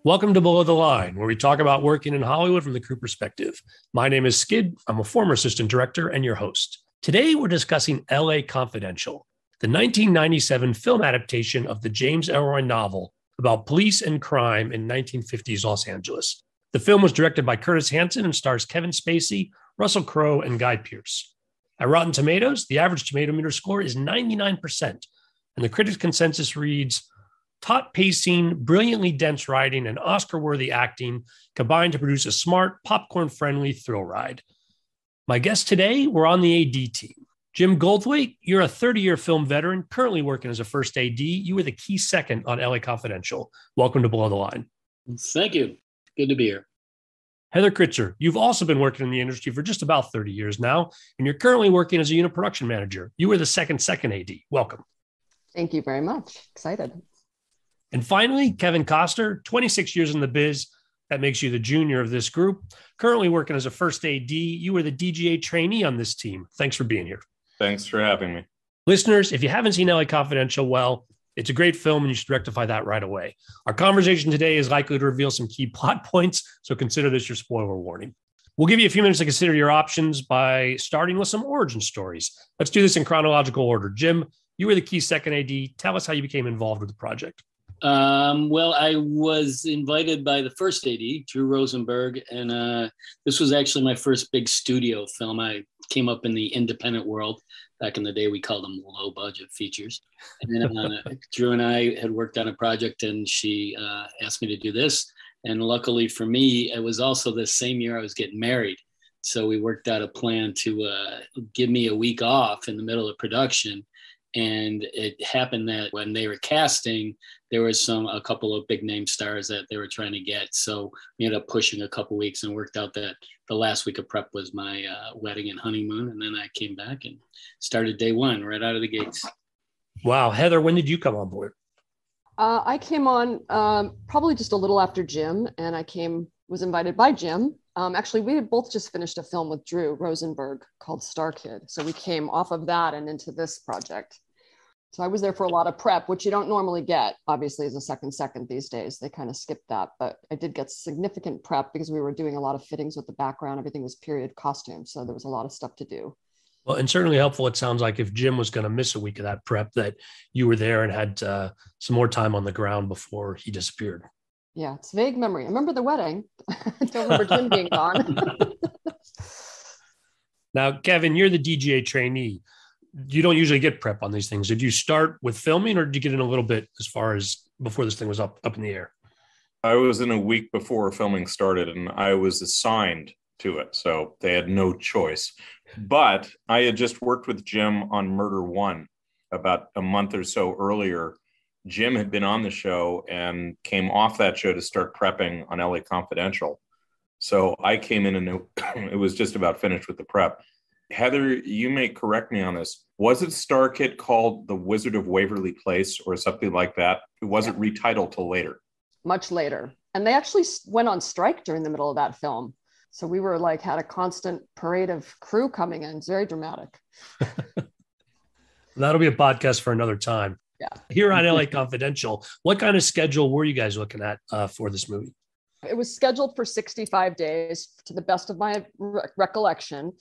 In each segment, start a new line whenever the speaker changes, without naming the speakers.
Welcome to Below the Line, where we talk about working in Hollywood from the crew perspective. My name is Skid. I'm a former assistant director and your host. Today, we're discussing LA Confidential, the 1997 film adaptation of the James Ellroy novel about police and crime in 1950s Los Angeles. The film was directed by Curtis Hanson and stars Kevin Spacey, Russell Crowe, and Guy Pearce. At Rotten Tomatoes, the average tomato meter score is 99%, and the critics' consensus reads, taut pacing, brilliantly dense writing, and Oscar-worthy acting combined to produce a smart, popcorn-friendly thrill ride. My guests today were on the AD team. Jim Goldthwait, you're a 30-year film veteran, currently working as a first AD. You were the key second on LA Confidential. Welcome to Below the Line.
Thank you. Good to be here.
Heather Kritzer, you've also been working in the industry for just about 30 years now, and you're currently working as a unit production manager. You were the second AD. Welcome.
Thank you very much. Excited.
And finally, Kevin Koster, 26 years in the biz. That makes you the junior of this group. Currently working as a first AD. You were the DGA trainee on this team. Thanks for being here.
Thanks for having me.
Listeners, if you haven't seen LA Confidential, well, it's a great film and you should rectify that right away. Our conversation today is likely to reveal some key plot points, so consider this your spoiler warning. We'll give you a few minutes to consider your options by starting with some origin stories. Let's do this in chronological order. Jim, you were the key second AD. Tell us how you became involved with the project.
Well, I was invited by the first AD, Drew Rosenberg, and this was actually my first big studio film. I came up in the independent world. Back in the day, we called them low budget features. And then Drew and I had worked on a project, and she asked me to do this. And luckily for me, it was also the same year I was getting married. So we worked out a plan to give me a week off in the middle of production. And it happened that when they were casting, there was a couple of big name stars that they were trying to get. So we ended up pushing a couple weeks and worked out that the last week of prep was my wedding and honeymoon. And then I came back and started day one right out of the gates.
Wow. Heather, when did you come on board?
I came on probably just a little after Jim, and was invited by Jim. Actually, we had both just finished a film with Drew Rosenberg called Star Kid. So we came off of that and into this project. So I was there for a lot of prep, which you don't normally get, obviously, as a second these days. They kind of skipped that. But I did get significant prep because we were doing a lot of fittings with the background. Everything was period costume. So there was a lot of stuff to do.
Well, and certainly helpful. It sounds like if Jim was going to miss a week of that prep, that you were there and had some more time on the ground before he disappeared.
Yeah, it's vague memory. I remember the wedding. I don't remember Jim being gone.
Now, Kevin, you're the DGA trainee. You don't usually get prep on these things. Did you start with filming, or did you get in a little bit as far as before this thing was up in the air?
I was in a week before filming started, and I was assigned to it, so they had no choice. But I had just worked with Jim on Murder One about a month or so earlier. Jim had been on the show and came off that show to start prepping on LA Confidential. So I came in and it was just about finished with the prep. Heather, you may correct me on this. Was it Star Kid called The Wizard of Waverly Place or something like that? It wasn't retitled till later.
Much later. And they actually went on strike during the middle of that film. So we were had a constant parade of crew coming in. It's very dramatic.
That'll be a podcast for another time.
Yeah.
Here on LA Confidential, what kind of schedule were you guys looking at for this movie?
It was scheduled for 65 days, to the best of my recollection.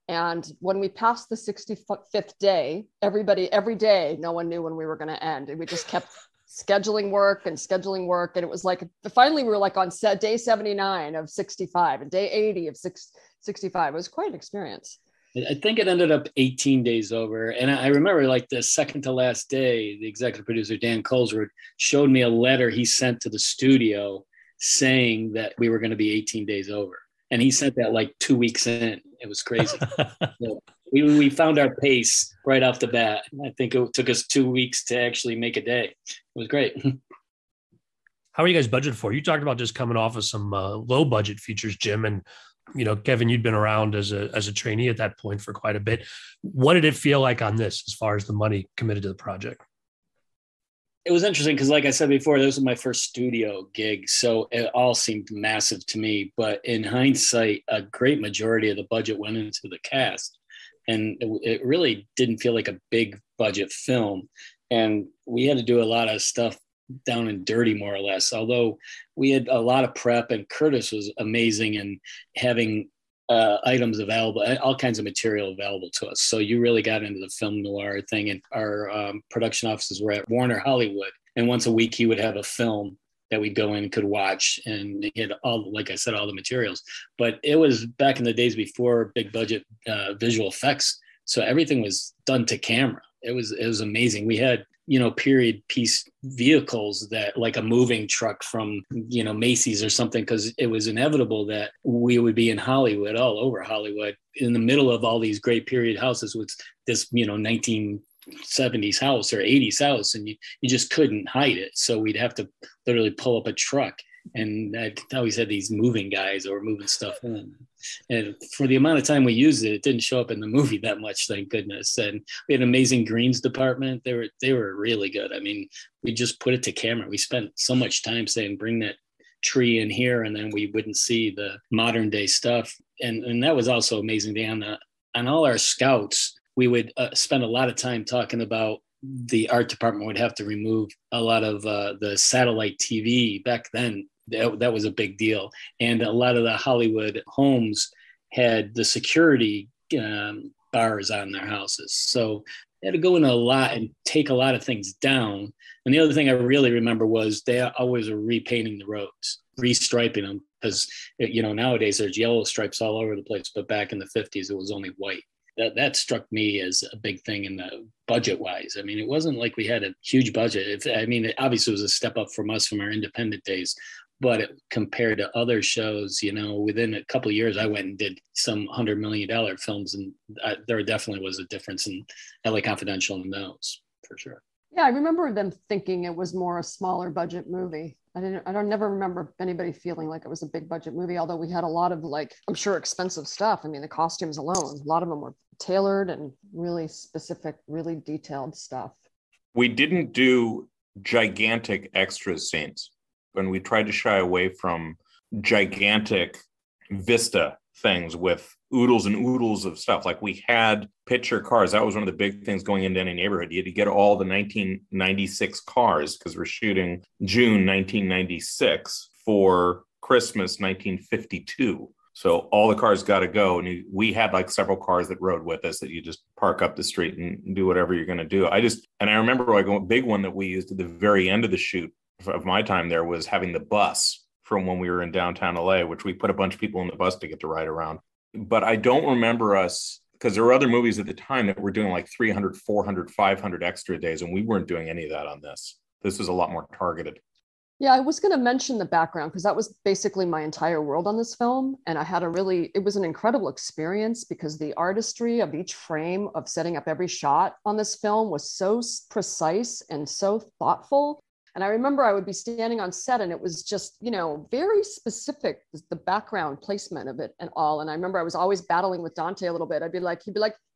And when we passed the 65th day, every day, no one knew when we were going to end. And we just kept scheduling work. And it was finally we were on day 79 of 65 and day 80 of 65. It was quite an experience.
I think it ended up 18 days over. And I remember the second to last day, the executive producer, Dan Colesworth, showed me a letter he sent to the studio saying that we were going to be 18 days over. And he sent that 2 weeks in. It was crazy. So we found our pace right off the bat. I think it took us 2 weeks to actually make a day. It was great.
How are you guys budgeted for? You talked about just coming off of some low budget features, Jim, and Kevin, you'd been around as a trainee at that point for quite a bit. What did it feel like on this as far as the money committed to the project?
It was interesting because, like I said before, this was my first studio gig. So it all seemed massive to me. But in hindsight, a great majority of the budget went into the cast. And it really didn't feel like a big budget film. And we had to do a lot of stuff down and dirty, more or less. Although we had a lot of prep, and Curtis was amazing in having items available, all kinds of material available to us. So you really got into the film noir thing. And our production offices were at Warner Hollywood. And once a week, he would have a film that we'd go in and could watch, and he had all, like I said, all the materials. But it was back in the days before big budget visual effects. So everything was done to camera. It was amazing. We had, period piece vehicles that, like a moving truck from, Macy's or something, because it was inevitable that we would be in Hollywood, all over Hollywood, in the middle of all these great period houses with this, 1970s house or 80s house, and you just couldn't hide it. So we'd have to literally pull up a truck, and I always had these moving guys or moving stuff in. And for the amount of time we used it, it didn't show up in the movie that much, thank goodness. And we had an amazing greens department. They were really good. I mean, we just put it to camera. We spent so much time saying, bring that tree in here, and then we wouldn't see the modern day stuff. And that was also amazing. On all our scouts, we would spend a lot of time talking about the art department would have to remove a lot of the satellite TV back then. That was a big deal. And a lot of the Hollywood homes had the security bars on their houses. So they had to go in a lot and take a lot of things down. And the other thing I really remember was they always were repainting the roads, restriping them, because, nowadays there's yellow stripes all over the place. But back in the 50s, it was only white. That struck me as a big thing in the budget wise. I mean, it wasn't like we had a huge budget. It obviously was a step up from us from our independent days, but compared to other shows, within a couple of years, I went and did some $100 million films, and there definitely was a difference in LA Confidential and those, for sure.
Yeah, I remember them thinking it was more a smaller budget movie. I don't never remember anybody feeling like it was a big budget movie, although we had a lot of, I'm sure, expensive stuff. I mean, the costumes alone, a lot of them were tailored and really specific, really detailed stuff.
We didn't do gigantic extra scenes, and we tried to shy away from gigantic vista things with oodles and oodles of stuff. Like, we had picture cars. That was one of the big things going into any neighborhood. You had to get all the 1996 cars, because we're shooting June 1996 for Christmas 1952. So all the cars got to go. And we had several cars that rode with us that you just park up the street and do whatever you're going to do. And I remember a big one that we used at the very end of the shoot of my time there was having the bus from when we were in downtown LA, which we put a bunch of people in the bus to get to ride around. But I don't remember us, because there were other movies at the time that were doing 300, 400, 500 extra days, and we weren't doing any of that on this. This was a lot more targeted.
Yeah, I was going to mention the background, because that was basically my entire world on this film. And I had it was an incredible experience, because the artistry of each frame of setting up every shot on this film was so precise and so thoughtful. And I remember I would be standing on set, and it was just, very specific, the background placement of it and all. And I remember I was always battling with Dante a little bit. He'd be like,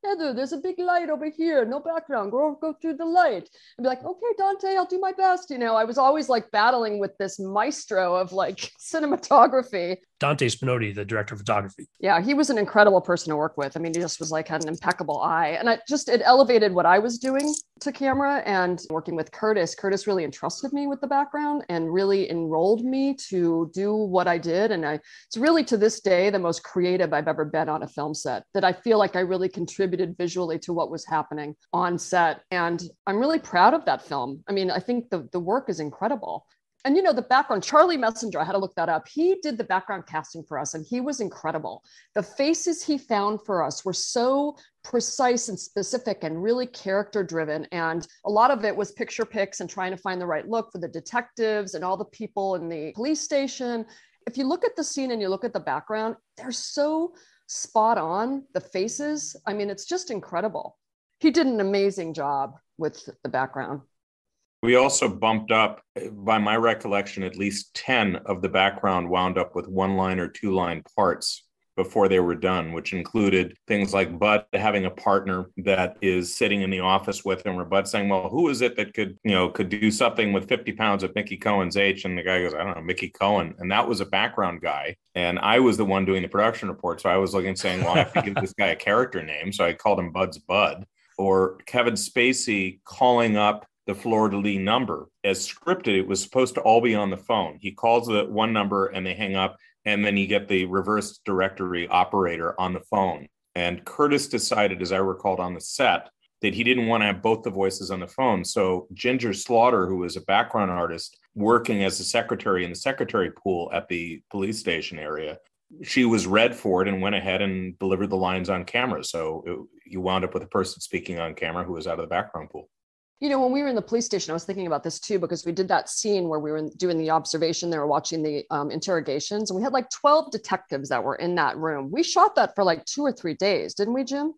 Heather, there's a big light over here, no background, go through the light. I'd be like, okay, Dante, I'll do my best. I was always battling with this maestro of cinematography.
Dante Spinotti, the director of photography.
Yeah, he was an incredible person to work with. I mean, he just was had an impeccable eye. And it elevated what I was doing to camera. And working with Curtis really entrusted me with the background and really enrolled me to do what I did. And it's really, to this day, the most creative I've ever been on a film set, that I feel like I really contributed visually to what was happening on set. And I'm really proud of that film. I mean, I think the work is incredible. And, the background, Charlie Messenger, I had to look that up. He did the background casting for us, and he was incredible. The faces he found for us were so precise and specific and really character driven. And a lot of it was picture picks and trying to find the right look for the detectives and all the people in the police station. If you look at the scene and you look at the background, they're so spot on, the faces. I mean, it's just incredible. He did an amazing job with the background.
We also bumped up, by my recollection, at least 10 of the background wound up with 1-line or 2-line parts before they were done, which included things like Bud having a partner that is sitting in the office with him, or Bud saying, well, who is it that could do something with 50 pounds of Mickey Cohen's age? And the guy goes, I don't know, Mickey Cohen. And that was a background guy. And I was the one doing the production report. So I was looking, saying, well, I have to give this guy a character name. So I called him Bud's Bud. Or Kevin Spacey calling up the fleur-de-lis number. As scripted, it was supposed to all be on the phone. He calls the one number and they hang up, and then you get the reverse directory operator on the phone. And Curtis decided, as I recalled on the set, that he didn't want to have both the voices on the phone. So Ginger Slaughter, who was a background artist working as a secretary in the secretary pool at the police station area, she was read for it and went ahead and delivered the lines on camera. So you wound up with a person speaking on camera who was out of the background pool.
You know, when we were in the police station, I was thinking about this too, because we did that scene where we were doing the observation. They were watching the interrogations, and we had like 12 detectives that were in that room. We shot that for like 2 or 3 days, didn't we, Jim?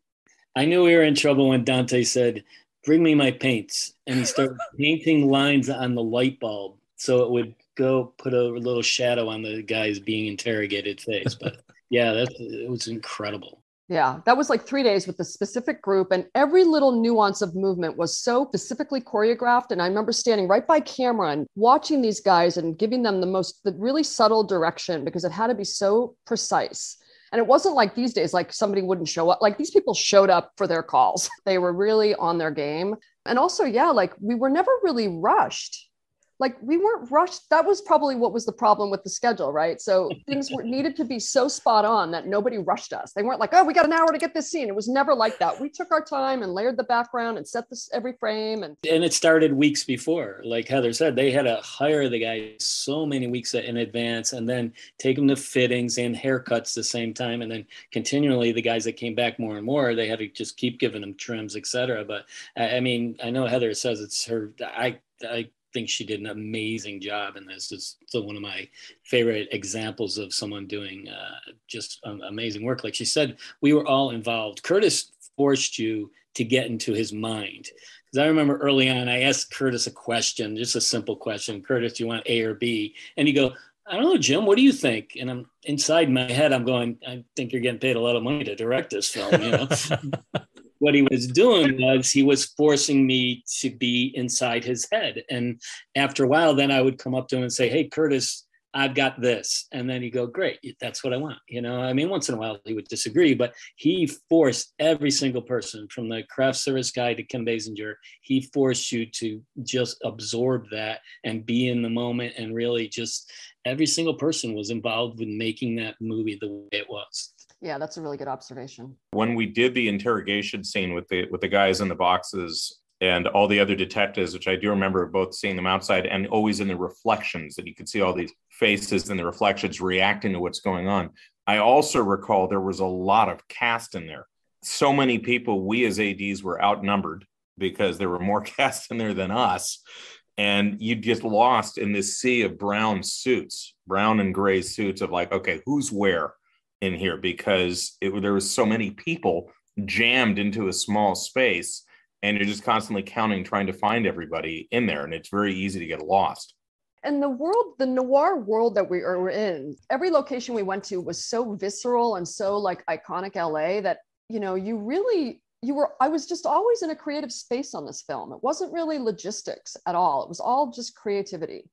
I knew we were in trouble when Dante said, "Bring me my paints." And he started painting lines on the light bulb so it would go put a little shadow on the guy's being interrogated face. But yeah, it was incredible.
Yeah, that was like 3 days with the specific group, and every little nuance of movement was so specifically choreographed. And I remember standing right by camera and watching these guys and giving them the really subtle direction, because it had to be so precise. And it wasn't like these days, like somebody wouldn't show up. Like these people showed up for their calls. They were really on their game. And also, yeah, like we were never really rushed. Like we weren't rushed. That was probably what was the problem with the schedule, right? So things needed to be so spot on that nobody rushed us. They weren't like, oh, we got an hour to get this scene. It was never like that. We took our time and layered the background and set this every frame. And
it started weeks before. Like Heather said, they had to hire the guy so many weeks in advance, and then take them to fittings and haircuts the same time. And then continually the guys that came back more and more, they had to just keep giving them trims, etc. But I mean, I know Heather says it's her, I think she did an amazing job in this. It's one of my favorite examples of someone doing just amazing work. Like she said, we were all involved. Curtis forced you to get into his mind. Because I remember early on, I asked Curtis a question, just a simple question. Curtis, do you want A or B? And he'd go, I don't know, Jim, what do you think? And I'm inside my head, I'm going, I think you're getting paid a lot of money to direct this film, you know? What he was doing was he was forcing me to be inside his head. And after a while, then I would come up to him and say, hey, Curtis, I've got this. And then he'd go, great, that's what I want. You know, I mean, once in a while he would disagree, but he forced every single person, from the craft service guy to Kim Bassinger, he forced you to just absorb that and be in the moment. And really just every single person was involved with making that movie the way it was.
Yeah, that's a really good observation.
When we did the interrogation scene with the guys in the boxes and all the other detectives, which I do remember both seeing them outside and always in the reflections, that you could see all these faces in the reflections reacting to what's going on. I also recall there was a lot of cast in there. So many people, we as ADs were outnumbered because there were more cast in there than us. And you'd get lost in this sea of brown and gray suits of like, okay, who's where in here? Because there was so many people jammed into a small space, and you're just constantly counting, trying to find everybody in there. And it's very easy to get lost.
And the noir world that we are in, every location we went to was so visceral and so like iconic LA that, you know, I was just always in a creative space on this film. It wasn't really logistics at all. It was all just creativity.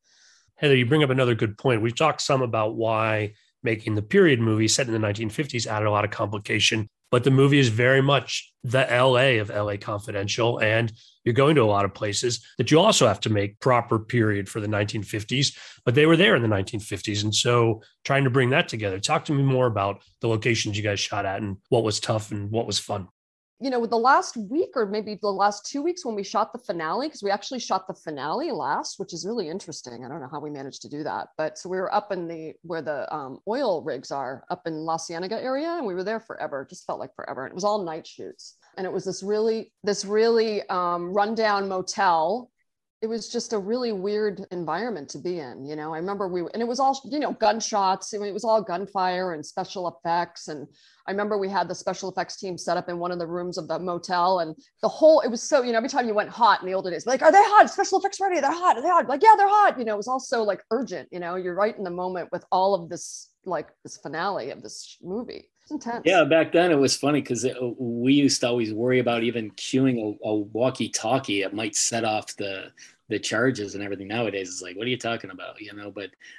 Heather, you bring up another good point. We've talked some about why making the period movie set in the 1950s added a lot of complication, but the movie is very much the LA of LA Confidential. And you're going to a lot of places that you also have to make proper period for the 1950s, but they were there in the 1950s. And so trying to bring that together, talk to me more about the locations you guys shot at and what was tough and what was fun.
You know, the last week or maybe the last 2 weeks when we shot the finale, because we actually shot the finale last, which is really interesting. I don't know how we managed to do that, but so we were up in where the oil rigs are up in La Cienega area, and we were there forever. It just felt like forever. And it was all night shoots, and it was this really rundown motel. It was just a really weird environment to be in. You know, I remember and it was all, you know, gunshots. I mean, it was all gunfire and special effects. And I remember we had the special effects team set up in one of the rooms of the motel, and it was so, you know, every time you went hot in the older days, like, are they hot? Special effects ready? They're hot. Are they hot? Like, yeah, they're hot. You know, it was also like urgent, you know, you're right in the moment with all of this, like this finale of this movie. It's intense.
Yeah, back then it was funny because we used to always worry about even cueing a walkie-talkie. It might set off the charges and everything. Nowadays it's like, what are you talking about, you know?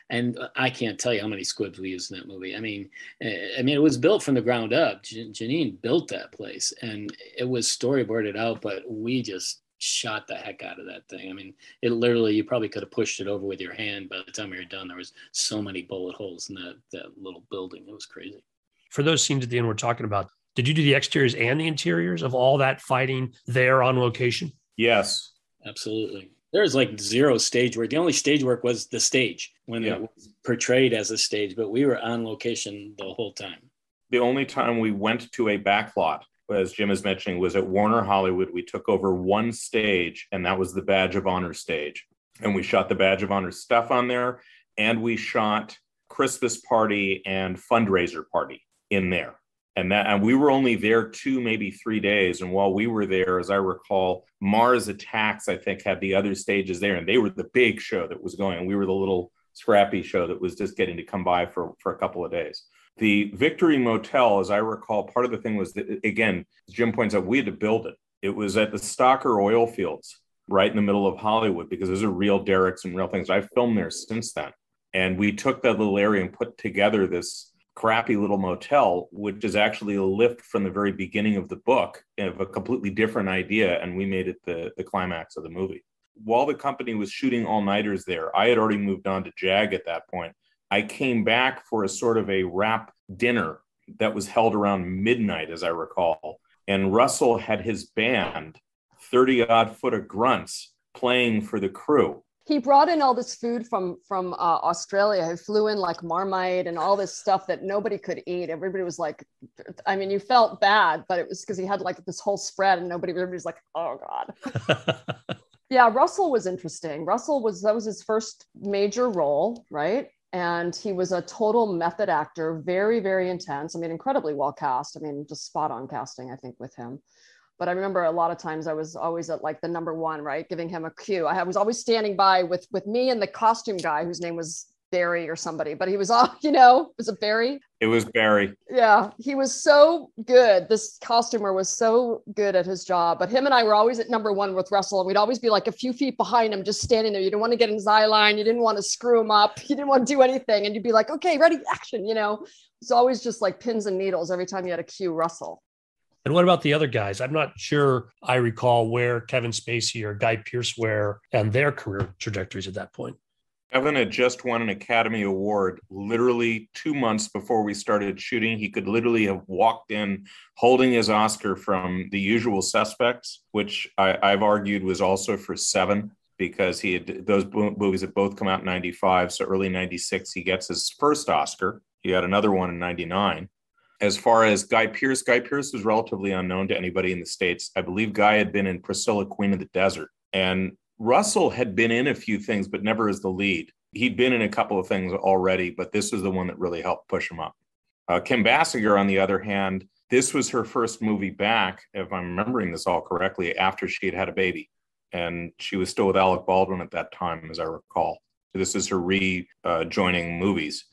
And I can't tell you how many squibs we used in that movie. I mean it was built from the ground up. Janine built that place, and it was storyboarded out, but we just shot the heck out of that thing. I mean, it literally, you probably could have pushed it over with your hand. By the time we were done, there was so many bullet holes in that little building. It was crazy.
For those scenes at the end we're talking about, did you do the exteriors and the interiors of all that fighting there on location?
Yes.
Absolutely. There was like zero stage work. The only stage work was the stage when it was portrayed as a stage, but we were on location the whole time.
The only time we went to a backlot, as Jim is mentioning, was at Warner Hollywood. We took over one stage, and that was the Badge of Honor stage. And we shot the Badge of Honor stuff on there, and we shot Christmas party and fundraiser party in there. And we were only there 2, maybe 3 days. And while we were there, as I recall, Mars Attacks, I think, had the other stages there, and they were the big show that was going. And we were the little scrappy show that was just getting to come by for a couple of days. The Victory Motel, as I recall, part of the thing was that, again, Jim points out, we had to build it. It was at the Stocker oil fields, right in the middle of Hollywood, because those are real derricks and real things. I've filmed there since then. And we took that little area and put together this crappy little motel, which is actually a lift from the very beginning of the book of a completely different idea. And we made it the climax of the movie. While the company was shooting all-nighters there, I had already moved on to JAG at that point. I came back for a sort of a wrap dinner that was held around midnight, as I recall. And Russell had his band, 30-odd foot of grunts, playing for the crew.
He brought in all this food from Australia. He flew in like Marmite and all this stuff that nobody could eat. Everybody was like, I mean, you felt bad, but it was because he had like this whole spread and everybody was like, oh God. Yeah, Russell was interesting. That was his first major role, right? And he was a total method actor, very, very intense. I mean, incredibly well cast. I mean, just spot on casting, I think, with him. But I remember a lot of times I was always at like the number one, right? Giving him a cue. I was always standing by with me and the costume guy whose name was Barry or somebody, but he was all, was it Barry?
It was Barry.
Yeah, he was so good. This costumer was so good at his job. But him and I were always at number one with Russell. And we'd always be like a few feet behind him, just standing there. You didn't want to get in his eye line. You didn't want to screw him up. You didn't want to do anything. And you'd be like, okay, ready, action, It's always just like pins and needles every time you had to cue Russell.
And what about the other guys? I'm not sure I recall where Kevin Spacey or Guy Pearce were and their career trajectories at that point.
Kevin had just won an Academy Award literally 2 months before we started shooting. He could literally have walked in holding his Oscar from The Usual Suspects, which I've argued was also for Seven, because he had those movies had both come out in 95. So early 96, he gets his first Oscar. He had another one in 99. As far as Guy Pearce was relatively unknown to anybody in the States. I believe Guy had been in Priscilla, Queen of the Desert. And Russell had been in a few things, but never as the lead. He'd been in a couple of things already, but this was the one that really helped push him up. Kim Bassinger, on the other hand, this was her first movie back, if I'm remembering this all correctly, after she had a baby. And she was still with Alec Baldwin at that time, as I recall. So this is her rejoining movies.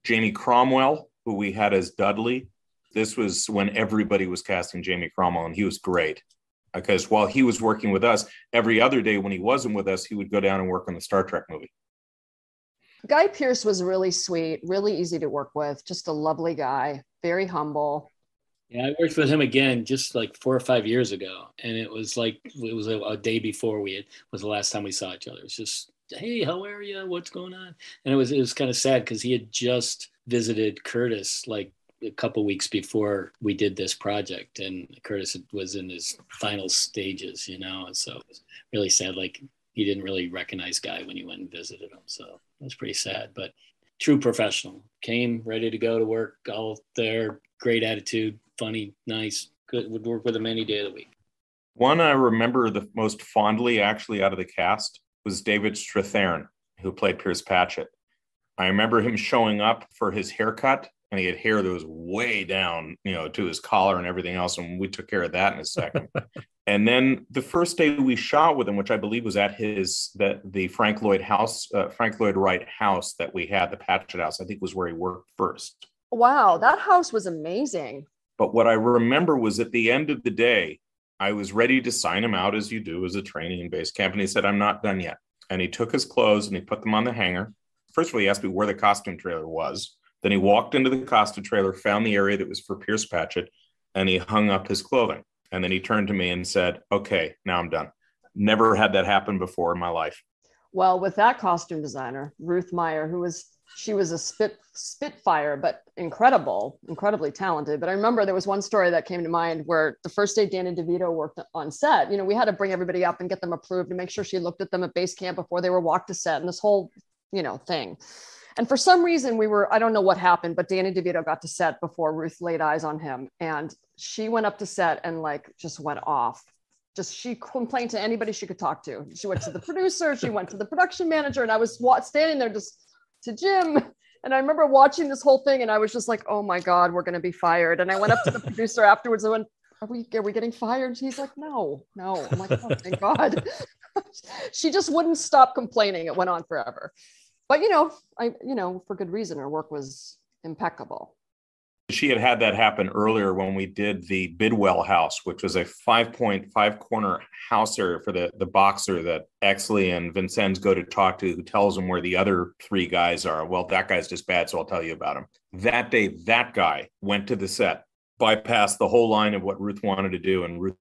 Jamie Cromwell, who we had as Dudley. This was when everybody was casting Jamie Cromwell, and he was great. Because while he was working with us, every other day when he wasn't with us, he would go down and work on the Star Trek movie.
Guy Pearce was really sweet, really easy to work with, just a lovely guy, very humble.
Yeah, I worked with him again just like 4 or 5 years ago. And it was a day before was the last time we saw each other. It was just, hey, how are you? What's going on? And it was kind of sad because he had just visited Curtis like a couple weeks before we did this project, and Curtis was in his final stages, and so it was really sad. Like, he didn't really recognize Guy when he went and visited him. So it was pretty sad, but true professional. Came ready to go to work, all there, great attitude, funny, nice, good, would work with him any day of the week.
One I remember the most fondly actually out of the cast was David Stratharin, who played Pierce Patchett. I remember him showing up for his haircut, and he had hair that was way down, to his collar and everything else. And we took care of that in a second. And then the first day we shot with him, which I believe was at the Frank Lloyd Wright house that we had, the Patchett house, I think was where he worked first.
Wow, that house was amazing.
But what I remember was at the end of the day, I was ready to sign him out, as you do as a trainee in base camp. And he said, I'm not done yet. And he took his clothes and he put them on the hanger. First of all, he asked me where the costume trailer was. Then he walked into the costume trailer, found the area that was for Pierce Patchett, and he hung up his clothing. And then he turned to me and said, okay, now I'm done. Never had that happen before in my life.
Well, with that costume designer, Ruth Meyer, she was a spitfire, but incredibly talented. But I remember there was one story that came to mind where the first day Danny DeVito worked on set, we had to bring everybody up and get them approved and make sure she looked at them at base camp before they were walked to set and this whole, thing. And for some reason I don't know what happened, but Danny DeVito got to set before Ruth laid eyes on him. And she went up to set and just went off. She complained to anybody she could talk to. She went to the producer, she went to the production manager, and I was standing there just to Jim. And I remember watching this whole thing and I was just like, oh my God, we're going to be fired. And I went up to the producer afterwards and went, are we getting fired? He's like, no. I'm like, oh, thank God. She just wouldn't stop complaining. It went on forever. But, for good reason, her work was impeccable.
She had that happen earlier when we did the Bidwell house, which was a 5.5 corner house area for the boxer that Exley and Vincennes go to talk to, who tells them where the other 3 guys are. Well, that guy's just bad, so I'll tell you about him. That day, that guy went to the set, bypassed the whole line of what Ruth wanted to do, and Ruth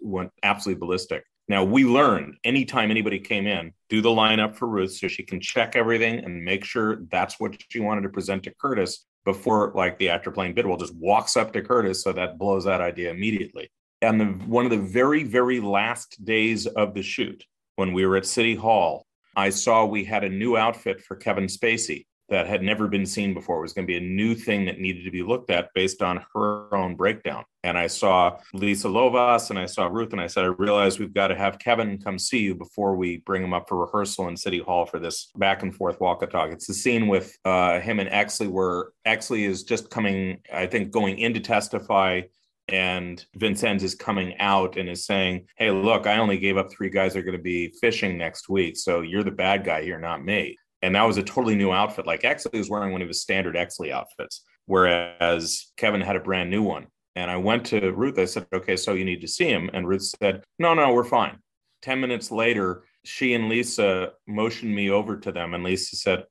went absolutely ballistic. Now, we learned anytime anybody came in, do the lineup for Ruth so she can check everything and make sure that's what she wanted to present to Curtis before, the actor playing Bidwell just walks up to Curtis, so that blows that idea immediately. And one of the very, very last days of the shoot, when we were at City Hall, I saw we had a new outfit for Kevin Spacey that had never been seen before. It was going to be a new thing that needed to be looked at based on her own breakdown. And I saw Lisa Lovas and I saw Ruth, and I said, I realized we've got to have Kevin come see you before we bring him up for rehearsal in City Hall for this back and forth walk and talk. It's the scene with him and Exley where Exley is just coming, I think, going in to testify, and Vincennes is coming out and is saying, hey, look, I only gave up 3 guys that are going to be fishing next week. So you're the bad guy here, not me. And that was a totally new outfit. Exley was wearing one of his standard Exley outfits, whereas Kevin had a brand new one. And I went to Ruth. I said, okay, so you need to see him. And Ruth said, no, we're fine. 10 minutes later, she and Lisa motioned me over to them. And Lisa said,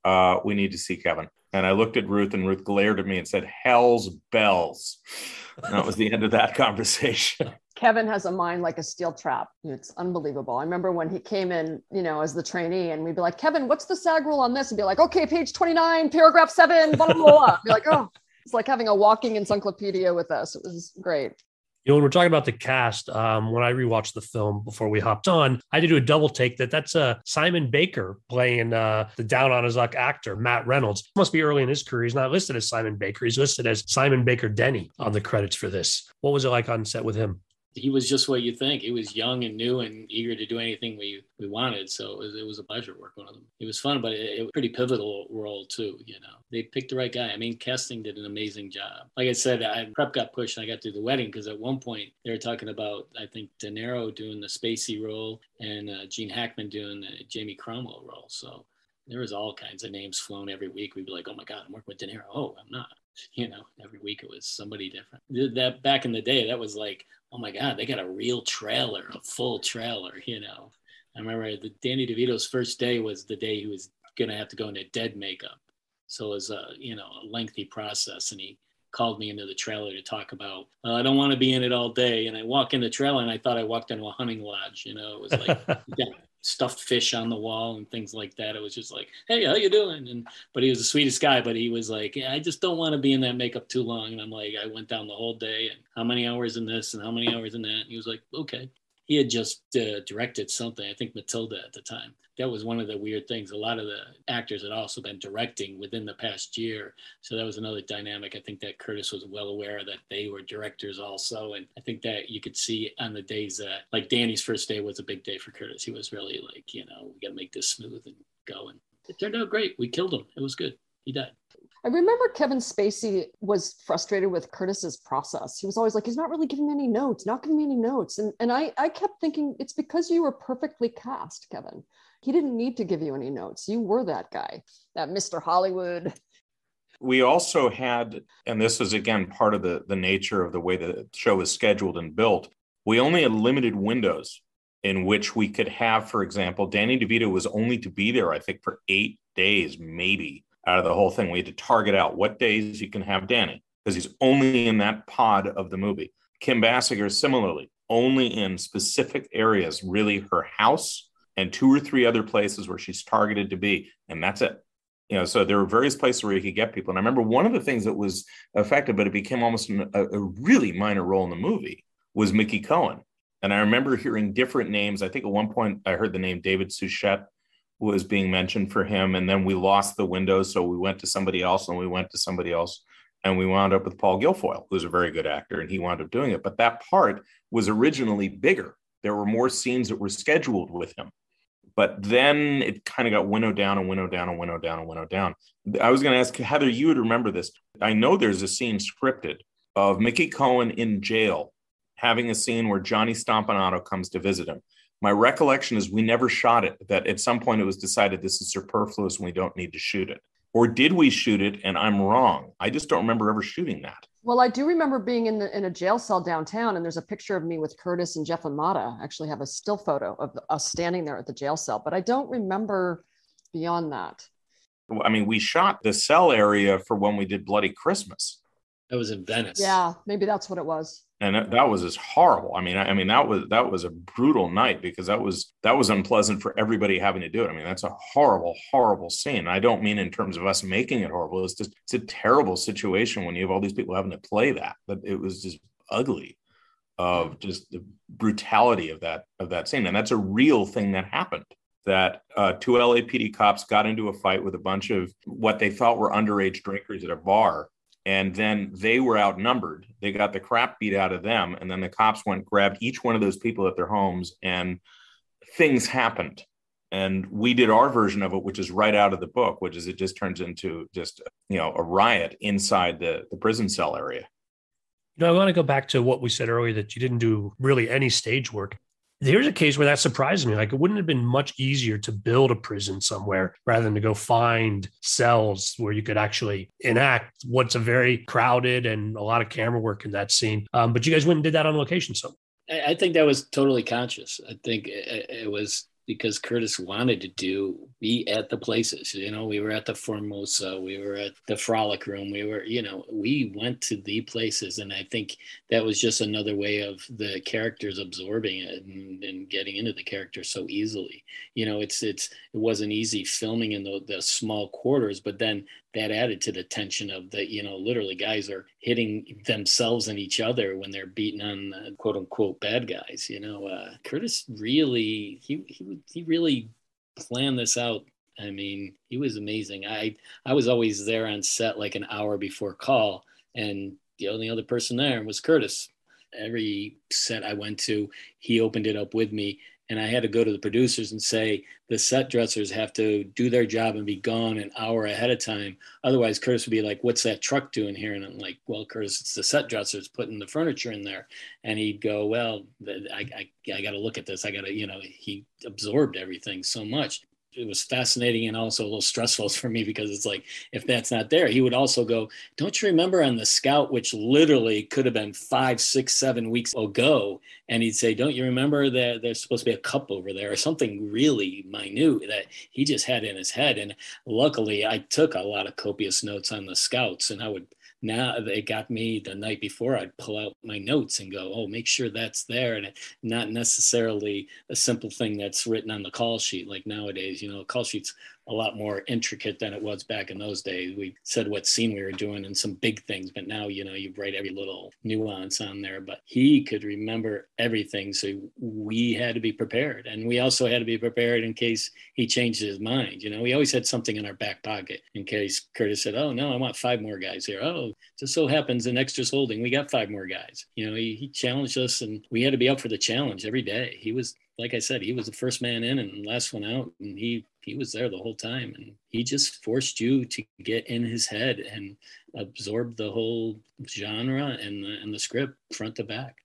we need to see Kevin. And I looked at Ruth, and Ruth glared at me and said, hell's bells. And that was the end of that conversation.
Kevin has a mind like a steel trap. It's unbelievable. I remember when he came in, as the trainee, and we'd be like, Kevin, what's the SAG rule on this? And be like, okay, page 29, paragraph 7, blah, blah, blah. Be like, oh, it's like having a walking encyclopedia with us. It was great.
When we're talking about the cast, when I rewatched the film before we hopped on, I did do a double take that's Simon Baker playing the down on his luck actor, Matt Reynolds. Must be early in his career. He's not listed as Simon Baker. He's listed as Simon Baker Denny on the credits for this. What was it like on set with him?
He was just what you think. He was young and new and eager to do anything we wanted. So it was a pleasure working with him. It was fun, but it was a pretty pivotal role too. They picked the right guy. I mean, casting did an amazing job. Like I said, prep got pushed and I got through the wedding because at one point they were talking about, I think, De Niro doing the Spacey role and Gene Hackman doing the Jamie Cromwell role. So there was all kinds of names flown every week. We'd be like, oh my God, I'm working with De Niro. Oh, I'm not. Every week it was somebody different. That back in the day, that was like, oh my God, they got a real trailer, a full trailer, I remember Danny DeVito's first day was the day he was going to have to go into dead makeup. So it was a lengthy process. And he called me into the trailer to talk about, I don't want to be in it all day. And I walk in the trailer and I thought I walked into a hunting lodge. It was like stuffed fish on the wall and things like that. It was just like, hey, how you doing? But he was the sweetest guy, but he was like, I just don't want to be in that makeup too long. And I'm like, I went down the whole day and how many hours in this and how many hours in that? And he was like, okay. He had just directed something, I think Matilda at the time. That was one of the weird things. A lot of the actors had also been directing within the past year. So that was another dynamic. I think that Curtis was well aware that they were directors also. And I think that you could see on the days that, like Danny's first day was a big day for Curtis. He was really like, we got to make this smooth and go. And it turned out great. We killed him. It was good. He died.
I remember Kevin Spacey was frustrated with Curtis's process. He was always like, he's not really giving me any notes, not giving me any notes. And I kept thinking, it's because you were perfectly cast, Kevin. He didn't need to give you any notes. You were that guy, that Mr. Hollywood.
We also had, and this is again part of the nature of the way the show is scheduled and built, we only had limited windows in which we could have, for example, Danny DeVito was only to be there, I think, for 8 days, maybe, out of the whole thing. We had to target out what days you can have Danny, because he's only in that pod of the movie. Kim Bassinger, similarly, only in specific areas, really her house and 2 or 3 other places where she's targeted to be. And that's it. So there were various places where you could get people. And I remember one of the things that was effective, but it became almost a really minor role in the movie, was Mickey Cohen. And I remember hearing different names. I think at one point I heard the name David Suchet was being mentioned for him. And then we lost the window. So we went to somebody else and we went to somebody else. And we wound up with Paul Guilfoyle, who's a very good actor, and he wound up doing it. But that part was originally bigger. There were more scenes that were scheduled with him. But then it kind of got winnowed down and winnowed down and winnowed down and winnowed down. I was going to ask, Heather, you would remember this. I know there's a scene scripted of Mickey Cohen in jail having a scene where Johnny Stompanato comes to visit him. My recollection is we never shot it, that at some point it was decided this is superfluous and we don't need to shoot it. Or did we shoot it and I'm wrong? I just don't remember ever shooting that.
Well, I do remember being in a jail cell downtown, and there's a picture of me with Curtis and Jeff Yamada. I actually have a still photo of us standing there at the jail cell, but I don't remember beyond that.
I mean, we shot the cell area for when we did Bloody Christmas.
That was in Venice.
Yeah, maybe that's what it was.
And that was just horrible. I mean, that was a brutal night, because that was unpleasant for everybody having to do it. I mean, that's a horrible, horrible scene. I don't mean in terms of us making it horrible. It's a terrible situation when you have all these people having to play that. But it was just ugly, of just the brutality of that scene. And that's a real thing that happened. That 2 LAPD cops got into a fight with a bunch of what they thought were underage drinkers at a bar. And then they were outnumbered. They got the crap beat out of them. And then the cops grabbed each one of those people at their homes, and things happened. And we did our version of it, which is right out of the book, which is it just turns into just, a riot inside the prison cell area.
I want to go back to what we said earlier, that you didn't do really any stage work. Here's a case where that surprised me. Like, it wouldn't have been much easier to build a prison somewhere rather than to go find cells where you could actually enact what's a very crowded and a lot of camera work in that scene. But you guys went and did that on location. So
I think that was totally conscious. I think it was because Curtis wanted to be at the places. We were at the Formosa, we were at the Frolic Room, we went to the places. And I think that was just another way of the characters absorbing it and getting into the character so easily. It wasn't easy filming in the small quarters, but then that added to the tension of the, literally guys are hitting themselves and each other when they're beating on quote unquote bad guys. Curtis really, he really planned this out. I mean, he was amazing. I was always there on set like an hour before call, and the only other person there was Curtis. Every set I went to, he opened it up with me. And I had to go to the producers and say, the set dressers have to do their job and be gone an hour ahead of time. Otherwise, Curtis would be like, what's that truck doing here? And I'm like, well, Curtis, it's the set dressers putting the furniture in there. And he'd go, well, I got to look at this. I got to, he absorbed everything so much. It was fascinating and also a little stressful for me, because it's like, if that's not there, he would also go, don't you remember on the Scout, which literally could have been 5, 6, 7 weeks ago. And he'd say, don't you remember that there's supposed to be a cup over there or something really minute that he just had in his head. And luckily I took a lot of copious notes on the Scouts, and now they got me the night before, I'd pull out my notes and go, oh, make sure that's there. And not necessarily a simple thing that's written on the call sheet. Like nowadays, a call sheet's a lot more intricate than it was back in those days. We said what scene we were doing and some big things, but now, you write every little nuance on there. But he could remember everything. So we had to be prepared. And we also had to be prepared in case he changed his mind. We always had something in our back pocket in case Curtis said, oh, no, I want 5 more guys here. Oh, just so happens an extra's holding. We got 5 more guys. He challenged us, and we had to be up for the challenge every day. He was, like I said, he was the first man in and last one out. And he was there the whole time, and he just forced you to get in his head and absorb the whole genre and the script front to back.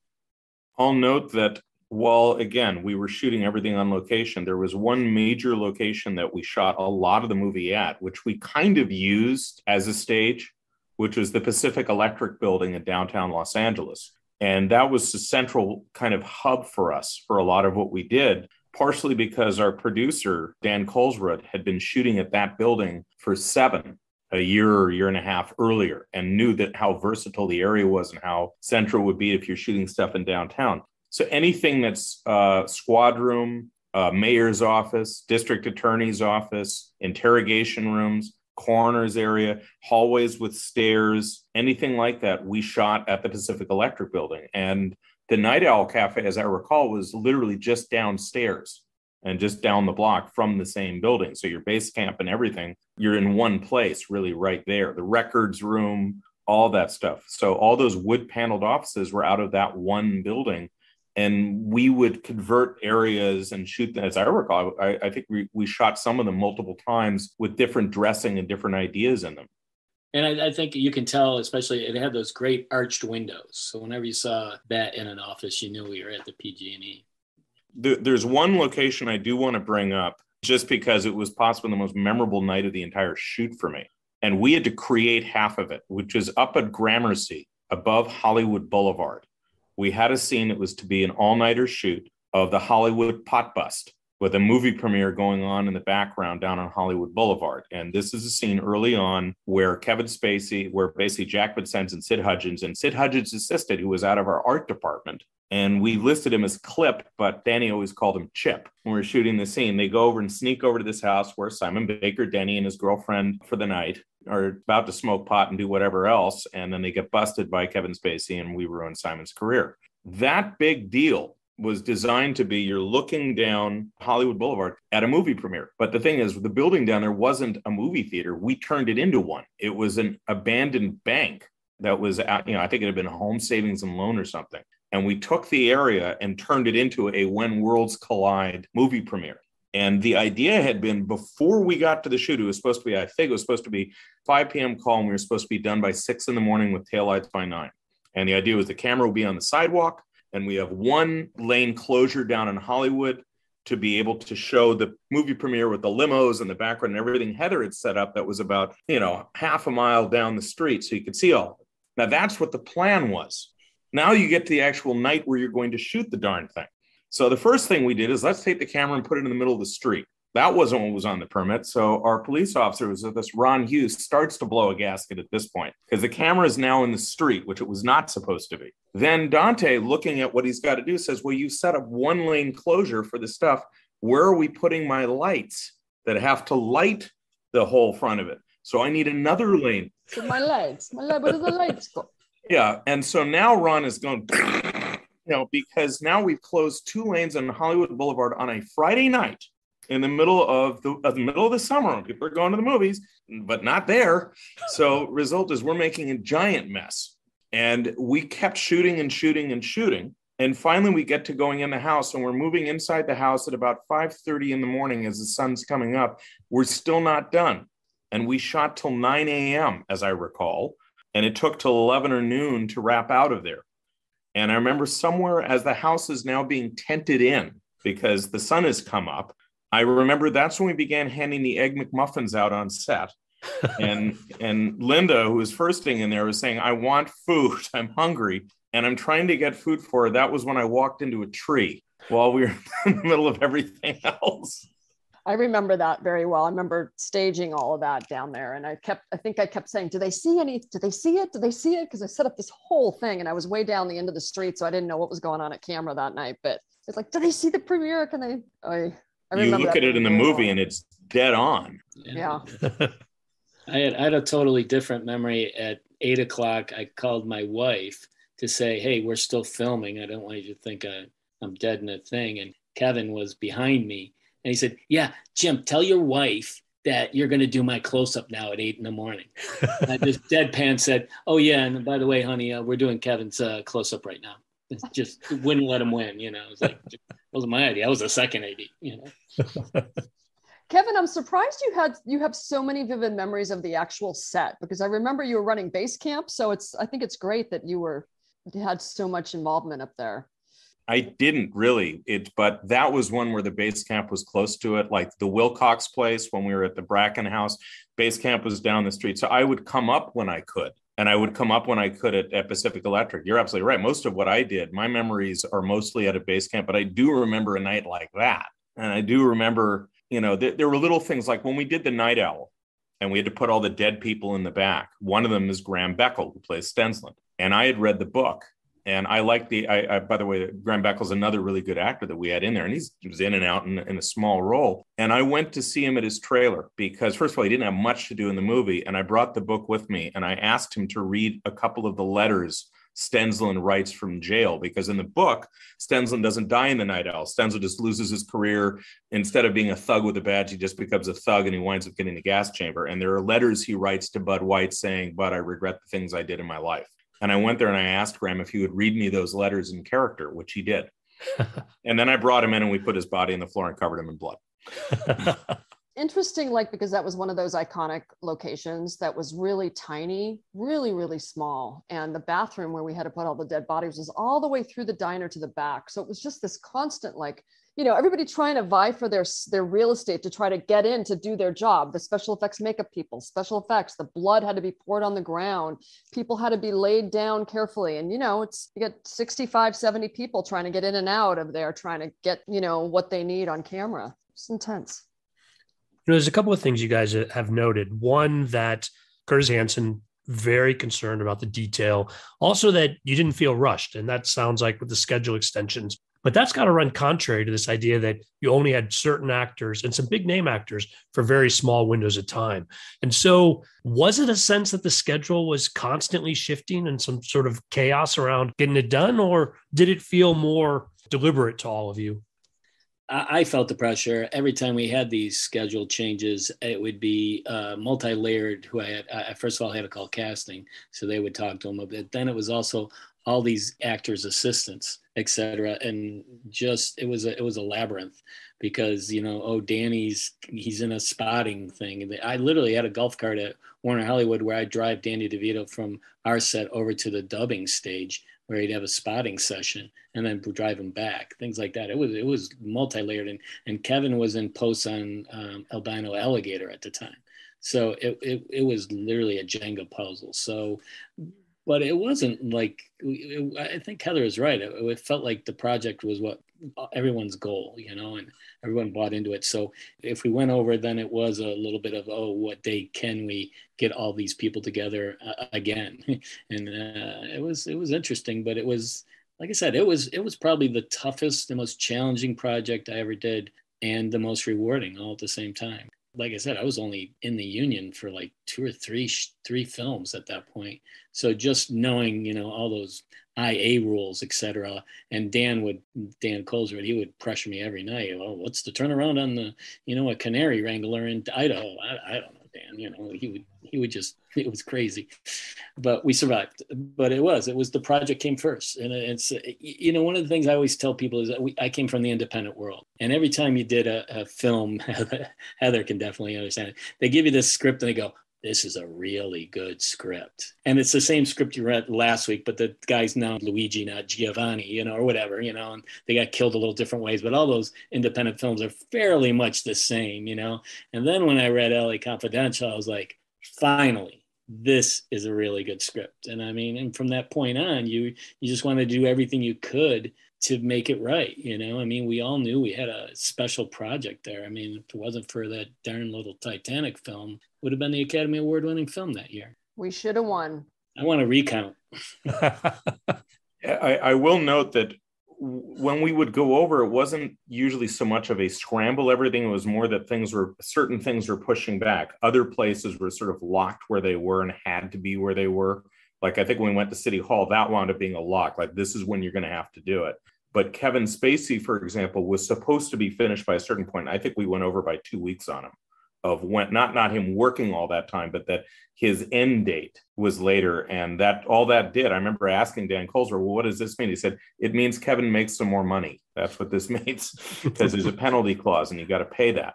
I'll note that while, again, we were shooting everything on location, there was one major location that we shot a lot of the movie at, which we kind of used as a stage, which was the Pacific Electric building in downtown Los Angeles. And that was the central kind of hub for us for a lot of what we did, partially because our producer, Dan Colesrud, had been shooting at that building for 7, a year or year and a half earlier, and knew that how versatile the area was and how central it would be if you're shooting stuff in downtown. So anything that's squad room, mayor's office, district attorney's office, interrogation rooms, coroner's area, hallways with stairs, anything like that, we shot at the Pacific Electric building. And the Night Owl Cafe, as I recall, was literally just downstairs and just down the block from the same building. So your base camp and everything, you're in one place, really right there. The records room, all that stuff. So all those wood paneled offices were out of that one building. And we would convert areas and shoot them. As I recall, I think we shot some of them multiple times with different dressing and different ideas in them.
And I think you can tell, especially it had those great arched windows. So whenever you saw that in an office, you knew we were at the PG&E.
There's one location I do want to bring up just because it was possibly the most memorable night of the entire shoot for me. And we had to create half of it, which is up at Gramercy above Hollywood Boulevard. We had a scene that was to be an all-nighter shoot of the Hollywood pot bust with a movie premiere going on in the background down on Hollywood Boulevard. And this is a scene early on where Kevin Spacey, where basically Jack Vincent and Sid Hudgens assistant, who was out of our art department. And we listed him as Clip, but Danny always called him Chip. When we were shooting the scene, they go over and sneak over to this house where Simon Baker, Denny, and his girlfriend for the night are about to smoke pot and do whatever else. And then they get busted by Kevin Spacey and we ruin Simon's career. That big deal was designed to be you're looking down Hollywood Boulevard at a movie premiere. But the thing is, the building down there wasn't a movie theater. We turned it into one. It was an abandoned bank that was, I think it had been Home Savings and Loan or something. And we took the area and turned it into a When Worlds Collide movie premiere. And the idea had been before we got to the shoot, it was supposed to be, I think it was supposed to be 5 p.m. call, and we were supposed to be done by 6 a.m. with taillights by 9. And the idea was the camera will be on the sidewalk, and we have one lane closure down in Hollywood to be able to show the movie premiere with the limos and the background and everything Heather had set up that was about, half a mile down the street so you could see all of it. Now that's what the plan was. Now you get to the actual night where you're going to shoot the darn thing. So the first thing we did is let's take the camera and put it in the middle of the street. That wasn't what was on the permit. So our police officer, was this Ron Hughes, starts to blow a gasket at this point because the camera is now in the street, which it was not supposed to be. Then Dante, looking at what he's got to do, says, well, you set up one lane closure for the stuff. Where are we putting my lights that have to light the whole front of it? So I need another lane.
So my lights, where do the lights go?
Yeah. And so now Ron is going, because now we've closed 2 lanes on Hollywood Boulevard on a Friday night in the middle of the summer when people are going to the movies, but not there. So result is we're making a giant mess. And we kept shooting and shooting and shooting. And finally we get to going in the house, and we're moving inside the house at about 5:30 in the morning as the sun's coming up. We're still not done. And we shot till 9 a.m., as I recall. And it took till 11 or noon to wrap out of there. And I remember somewhere as the house is now being tented in because the sun has come up, I remember that's when we began handing the Egg McMuffins out on set. And Linda, who was firsting in there, was saying, I want food. I'm hungry. And I'm trying to get food for her. That was when I walked into a tree while we were in the middle of everything else.
I remember that very well. I remember staging all of that down there. And I think I kept saying, do they see it? Do they see it? Because I set up this whole thing and I was way down the end of the street. So I didn't know what was going on at camera that night, but it's like, do they see the premiere? Can they, I remember
you look at it in the movie and it's dead on.
Yeah.
I had a totally different memory. At 8 o'clock, I called my wife to say, hey, we're still filming. I don't want you to think I'm dead in a thing. And Kevin was behind me. And he said, yeah, Jim, tell your wife that you're going to do my close-up now at 8 a.m. I just deadpan said, oh, yeah. And by the way, honey, we're doing Kevin's close-up right now. It's just wouldn't let him win. It was like, it wasn't my idea. I was the second AD,
Kevin, I'm surprised you have so many vivid memories of the actual set, because I remember you were running base camp. So I think it's great that you had so much involvement up there.
I didn't really, but that was one where the base camp was close to it, like the Wilcox place when we were at the Bracken house. Base camp was down the street. So I would come up when I could, and I would come up when I could at Pacific Electric. You're absolutely right. Most of what I did, my memories are mostly at a base camp, but I do remember a night like that. And I do remember, there were little things like when we did the Night Owl and we had to put all the dead people in the back. One of them is Graham Beckel, who plays Stensland. And I had read the book. And I like by the way, Graham Beckle's another really good actor that we had in there, and he was in and out in a small role. And I went to see him at his trailer because, first of all, he didn't have much to do in the movie. And I brought the book with me, and I asked him to read a couple of the letters Stensland writes from jail, because in the book, Stensland doesn't die in the Night Owl. Stensland just loses his career. Instead of being a thug with a badge, he just becomes a thug, and he winds up getting the gas chamber. And there are letters he writes to Bud White saying, "Bud, I regret the things I did in my life." And I went there and I asked Graham if he would read me those letters in character, which he did. And then I brought him in and we put his body on the floor and covered him in blood.
Interesting, like, because that was one of those iconic locations that was really tiny, really, really small. And the bathroom where we had to put all the dead bodies was all the way through the diner to the back. So it was just this constant, like, you know, everybody trying to vie for their real estate to try to get in to do their job. The special effects makeup people, special effects, the blood had to be poured on the ground. People had to be laid down carefully. And, you know, you get 65, 70 people trying to get in and out of there, trying to get, you know, what they need on camera. It's intense.
You know, there's a couple of things you guys have noted. One, that Curtis Hanson, very concerned about the detail. Also, that you didn't feel rushed. And that sounds like with the schedule extensions. But that's got to run contrary to this idea that you only had certain actors and some big name actors for very small windows of time. And so was it a sense that the schedule was constantly shifting and some sort of chaos around getting it done? Or did it feel more deliberate to all of you?
I felt the pressure every time we had these schedule changes. It would be multi-layered. I first of all had to call casting, so they would talk to them. But then it was also all these actors' assistants, etc. And just it was a labyrinth because, you know, he's in a spotting thing. I literally had a golf cart at Warner Hollywood where I drive Danny DeVito from our set over to the dubbing stage, where he'd have a spotting session and then drive him back, things like that. It was multi-layered, and Kevin was in post on Albino Alligator at the time. So it was literally a Jenga puzzle. So, but it wasn't like, I think Heather is right. It felt like the project was what everyone's goal, you know, and everyone bought into it. So if we went over, then it was a little bit of, what day can we get all these people together again? And it was interesting, but it was, like I said, it was probably the toughest, the most challenging project I ever did, and the most rewarding all at the same time. Like I said, I was only in the union for like 2 or 3 films at that point. So just knowing, you know, all those IA rules, etc. And Dan Koster, he would pressure me every night. Oh, what's the turnaround on the, you know, a canary wrangler in Idaho? I don't know, Dan. You know, he would just, it was crazy, but we survived. But it was the project came first, and it's, you know, one of the things I always tell people is that I came from the independent world, and every time you did a film, Heather can definitely understand it. They give you this script and they go, "This is a really good script." And it's the same script you read last week, but the guy's now Luigi, not Giovanni, you know, or whatever, you know, and they got killed a little different ways, but all those independent films are fairly much the same, you know? And then when I read LA Confidential, I was like, finally, this is a really good script. And I mean, and from that point on, you just want to do everything you could to make it right. You know, I mean, we all knew we had a special project there. I mean, if it wasn't for that darn little Titanic film, would have been the Academy Award-winning film that year.
We should have won.
I want to recount.
I will note that when we would go over, it wasn't usually so much of a scramble. Everything was more that certain things were pushing back. Other places were sort of locked where they were and had to be where they were. Like, I think when we went to City Hall, that wound up being a lock. Like, this is when you're going to have to do it. But Kevin Spacey, for example, was supposed to be finished by a certain point. I think we went over by 2 weeks on him, of when not him working all that time, but that his end date was later. And that all that did, I remember asking Dan Koster, well, what does this mean? He said, it means Kevin makes some more money. That's what this means, because there's a penalty clause and you got to pay that.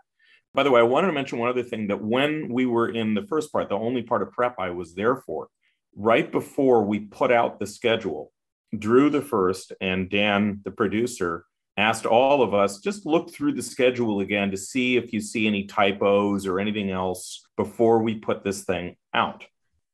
By the way, I wanted to mention one other thing, that when we were in the first part, the only part of prep I was there for, right before we put out the schedule, Drew the first and Dan, the producer, asked all of us, just look through the schedule again to see if you see any typos or anything else before we put this thing out.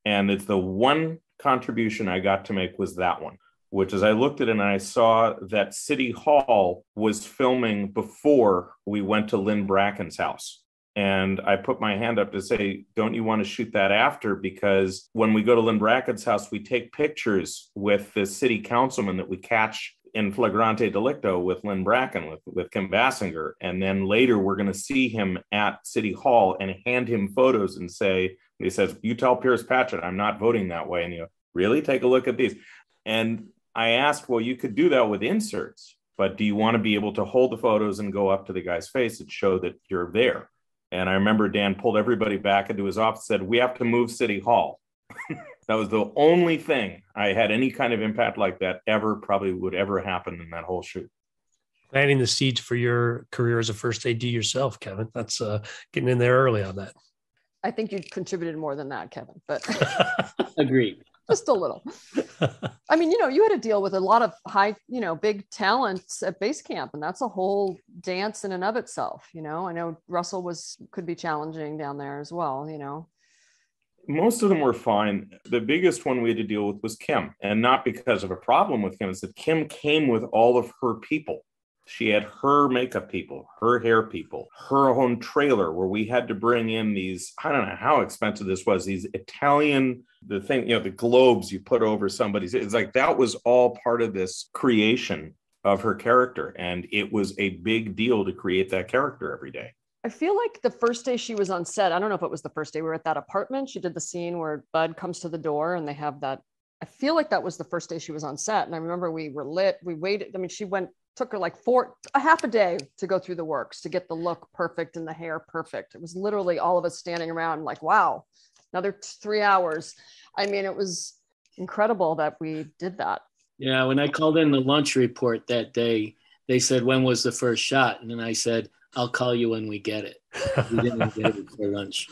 And it's the one contribution I got to make was that one, which is I looked at it and I saw that City Hall was filming before we went to Lynn Bracken's house. And I put my hand up to say, don't you want to shoot that after? Because when we go to Lynn Brackett's house, we take pictures with the city councilman that we catch in flagrante delicto with Lynn Bracken, with Kim Bassinger. And then later we're going to see him at City Hall and hand him photos and say, he says, you tell Pierce Patchett, I'm not voting that way. And you go, really? Take a look at these. And I asked, well, you could do that with inserts, but do you want to be able to hold the photos and go up to the guy's face and show that you're there? And I remember Dan pulled everybody back into his office, said, we have to move City Hall. That was the only thing I had any kind of impact like that probably would ever happen in that whole shoot.
Planting the seeds for your career as a first AD yourself, Kevin. That's getting in there early on that.
I think you contributed more than that, Kevin, but
Agreed.
Just a little. I mean, you had to deal with a lot of high, big talents at base camp, and that's a whole dance in and of itself. I know Russell could be challenging down there as well,
Most of them were fine. The biggest one we had to deal with was Kim, and not because of a problem with Kim. It's that Kim came with all of her people. She had her makeup people, her hair people, her own trailer where we had to bring in these, I don't know how expensive this was, these Italian, the thing, the globes you put over somebody's, it's like that was all part of this creation of her character. And it was a big deal to create that character every day.
I feel like the first day she was on set, I don't know if it was the first day we were at that apartment, she did the scene where Bud comes to the door and they have that, I feel like that was the first day she was on set. And I remember we were lit, we waited. I mean, took her like a half a day to go through the works to get the look perfect and the hair perfect. It was literally all of us standing around like, wow, another 3 hours. I mean, it was incredible that we did that.
Yeah, when I called in the lunch report that day, they said, when was the first shot? And then I said, I'll call you when we get it. We didn't get it for lunch.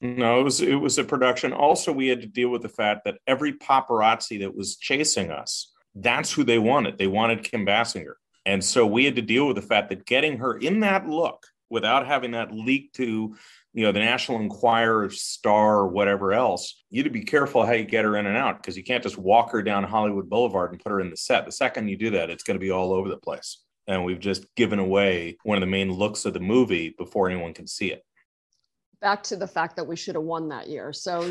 No, it was a production. Also, we had to deal with the fact that every paparazzi that was chasing us, that's who they wanted. They wanted Kim Bassinger. And so we had to deal with the fact that getting her in that look without having that leak to, the National Enquirer, Star, or whatever else, you had to be careful how you get her in and out, because you can't just walk her down Hollywood Boulevard and put her in the set. The second you do that, it's going to be all over the place. And we've just given away one of the main looks of the movie before anyone can see it.
Back to the fact that we should have won that year. So,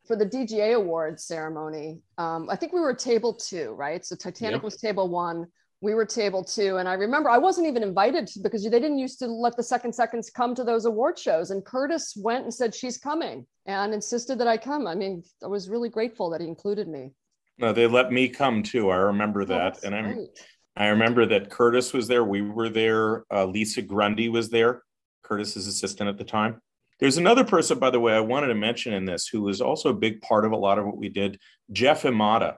for the DGA Awards ceremony, I think we were table 2, right? So Titanic was table 1, we were table 2. And I remember I wasn't even invited because they didn't used to let the second seconds come to those award shows. And Curtis went and said, she's coming, and insisted that I come. I mean, I was really grateful that he included me.
No, they let me come too. I remember that. And I remember that Curtis was there. We were there. Lisa Grundy was there, Curtis's assistant at the time. There's another person, by the way, I wanted to mention in this, who was also a big part of a lot of what we did, Jeff Yamada,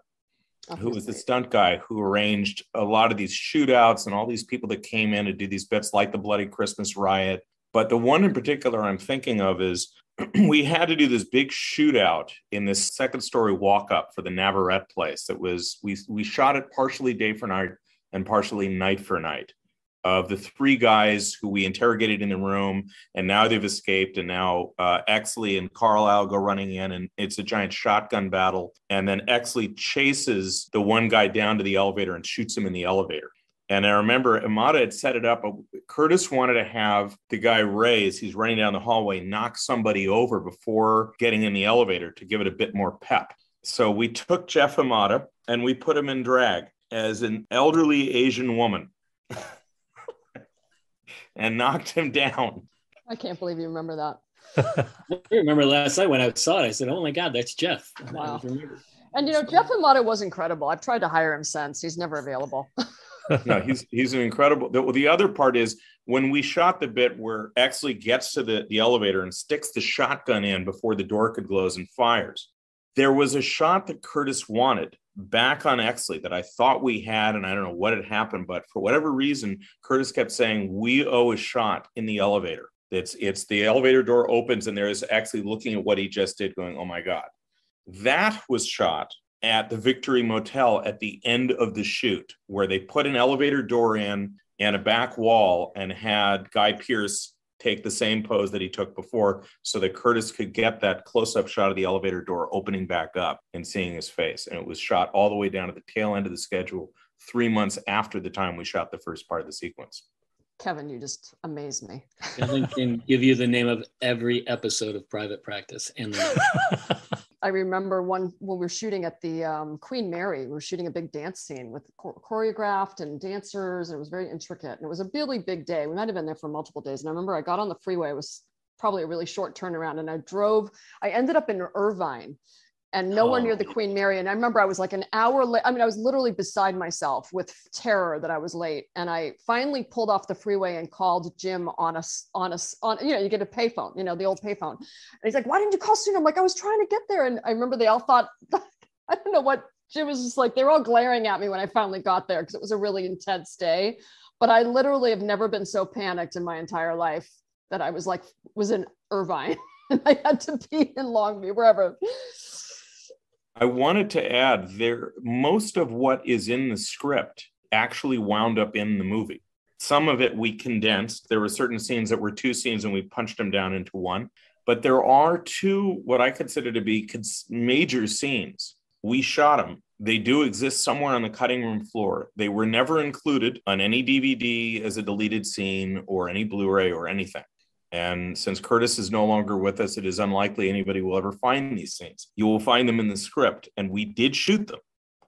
who was the stunt guy who arranged a lot of these shootouts and all these people that came in to do these bits like the Bloody Christmas Riot. But the one in particular I'm thinking of is we had to do this big shootout in this second story walk up for the Navarrete place. That was, we shot it partially day for night and partially night for night, of the 3 guys who we interrogated in the room, and now they've escaped, and now Exley and Carlisle go running in, and it's a giant shotgun battle, and then Exley chases the one guy down to the elevator and shoots him in the elevator. And I remember Yamada had set it up. Curtis wanted to have the guy Ray, as he's running down the hallway, knock somebody over before getting in the elevator to give it a bit more pep. So we took Jeff Yamada and we put him in drag as an elderly Asian woman and knocked him down.
I can't believe you remember that.
I remember last night when I saw it, I said, oh my God, that's Jeff.
Wow. And Jeff Yamada was incredible. I've tried to hire him since. He's never available.
No, he's an incredible. The other part is when we shot the bit where Exley gets to the elevator and sticks the shotgun in before the door could close and fires. There was a shot that Curtis wanted back on Exley that I thought we had, and I don't know what had happened, but for whatever reason, Curtis kept saying, we owe a shot in the elevator. It's the elevator door opens and there's Exley looking at what he just did going, oh my God. That was shot at the Victory Motel at the end of the shoot, where they put an elevator door in and a back wall and had Guy Pearce take the same pose that he took before so that Curtis could get that close-up shot of the elevator door opening back up and seeing his face. And it was shot all the way down at the tail end of the schedule, 3 months after the time we shot the first part of the sequence.
Kevin, you just amaze me.
Kevin can give you the name of every episode of Private Practice. And
I remember when we were shooting at the Queen Mary, we were shooting a big dance scene with choreographed and dancers, and it was very intricate. And it was a really big day. We might have been there for multiple days. And I remember I got on the freeway. It was probably a really short turnaround. And I ended up in Irvine and nowhere near the Queen Mary. And I remember I was like an hour late. I mean, I was literally beside myself with terror that I was late. And I finally pulled off the freeway and called Jim on, you get a payphone, the old payphone. And he's like, why didn't you call sooner? I'm like, I was trying to get there. And I remember they all thought, I don't know what, Jim was just like, they were all glaring at me when I finally got there because it was a really intense day. But I literally have never been so panicked in my entire life that I was in Irvine and I had to be in Longview, wherever.
I wanted to add most of what is in the script actually wound up in the movie. Some of it we condensed. There were certain scenes that were 2 scenes and we punched them down into 1. But there are 2, what I consider to be major scenes. We shot them. They do exist somewhere on the cutting room floor. They were never included on any DVD as a deleted scene or any Blu-ray or anything. And since Curtis is no longer with us, it is unlikely anybody will ever find these scenes. You will find them in the script, and we did shoot them.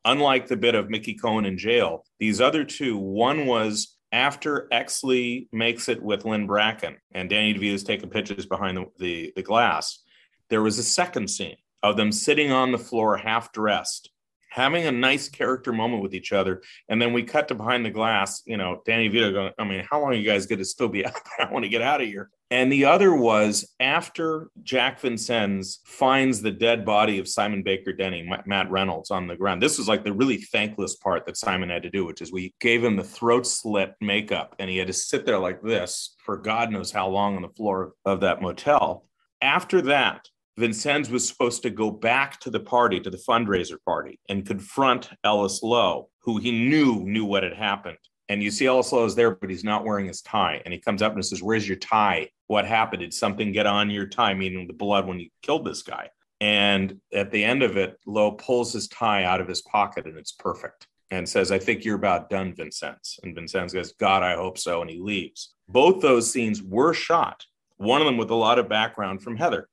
Unlike the bit of Mickey Cohen in jail, these other 2, one was after Exley makes it with Lynn Bracken, and Danny DeVito's taking pictures behind the glass. There was a second scene of them sitting on the floor half-dressed, having a nice character moment with each other. And then we cut to behind the glass, Danny DeVito going, I mean, how long are you guys going to still be out there? I want to get out of here. And the other was after Jack Vincennes finds the dead body of Simon Baker Denny, Matt Reynolds, on the ground. This was like the really thankless part that Simon had to do, which is we gave him the throat slit makeup and he had to sit there like this for God knows how long on the floor of that motel. After that, Vincennes was supposed to go back to the party, to the fundraiser party, and confront Ellis Lowe, who he knew what had happened. And you see Ellis Lowe is there, but he's not wearing his tie. And he comes up and says, where's your tie? What happened? Did something get on your tie, meaning the blood when you killed this guy? And at the end of it, Lowe pulls his tie out of his pocket and it's perfect. And says, I think you're about done, Vincennes. And Vincennes goes, God, I hope so. And he leaves. Both those scenes were shot. One of them with a lot of background from Heather.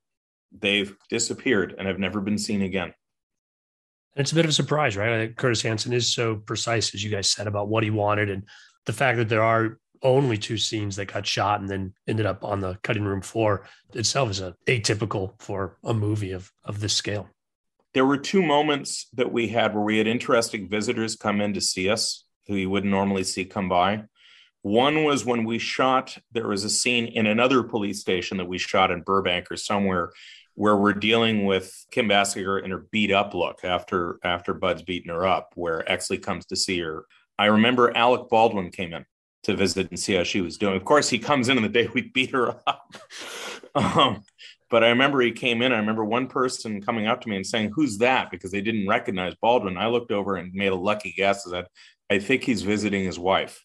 They've disappeared and have never been seen again.
And it's a bit of a surprise, right? I think Curtis Hanson is so precise, as you guys said, about what he wanted. And the fact that there are only 2 scenes that got shot and then ended up on the cutting room floor itself is atypical for a movie of this scale.
There were 2 moments that we had where we had interesting visitors come in to see us who you wouldn't normally see come by. One was when we shot, there was a scene in another police station that we shot in Burbank or somewhere where we're dealing with Kim Bassinger in her beat up look after Bud's beating her up, where Exley comes to see her. I remember Alec Baldwin came in to visit and see how she was doing. Of course, he comes in on the day we beat her up. But I remember he came in. I remember one person coming up to me and saying, who's that? Because they didn't recognize Baldwin. I looked over and made a lucky guess that I think he's visiting his wife.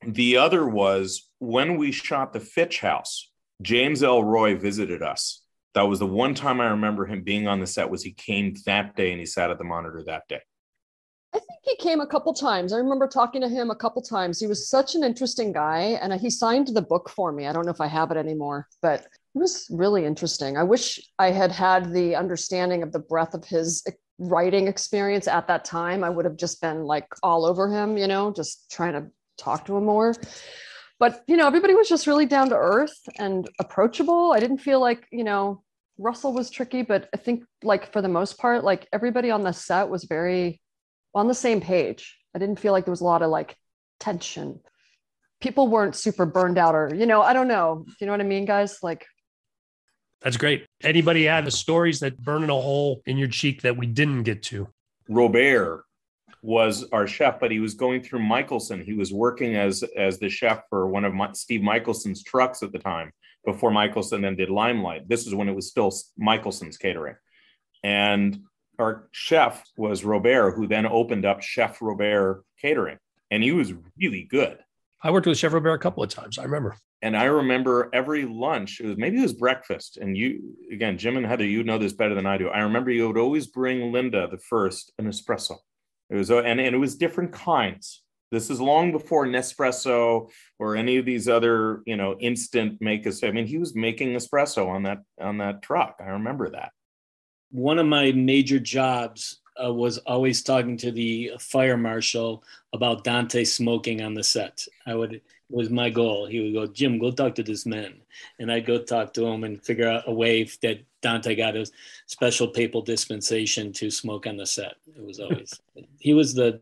The other was when we shot the Fitch house, James Ellroy visited us. That was the one time I remember him being on the set was he came that day and he sat at the monitor that day.
I think he came a couple times. I remember talking to him a couple times. He was such an interesting guy. And he signed the book for me. I don't know if I have it anymore, but it was really interesting. I wish I had the understanding of the breadth of his writing experience at that time. I would have just been like all over him, just trying to talk to him more. But, everybody was just really down to earth and approachable. I didn't feel like, Russell was tricky, but I think like for the most part, like everybody on the set was very on the same page. I didn't feel like there was a lot of like tension. People weren't super burned out or, I don't know. You know what I mean, guys? Like,
that's great. Anybody have the stories that burning a hole in your cheek that we didn't get to?
Robert was our chef, but he was going through Michelson. He was working as the chef for one of Steve Michelson's trucks at the time, before Michelson then did Limelight. This is when it was still Michelson's catering. And our chef was Robert, who then opened up Chef Robert Catering. And he was really good.
I worked with Chef Robert a couple of times, I remember.
And I remember every lunch, maybe it was breakfast. And you, again, Jim and Heather, you know this better than I do. I remember you would always bring Linda, the first, an espresso. It was, and it was different kinds. This is long before Nespresso or any of these other, instant make. I mean, he was making espresso on that truck. I remember that.
One of my major jobs was always talking to the fire marshal about Dante smoking on the set. It was my goal. He would go, Jim, go talk to this man. And I'd go talk to him and figure out a way that Dante got a special papal dispensation to smoke on the set. It was always, he was the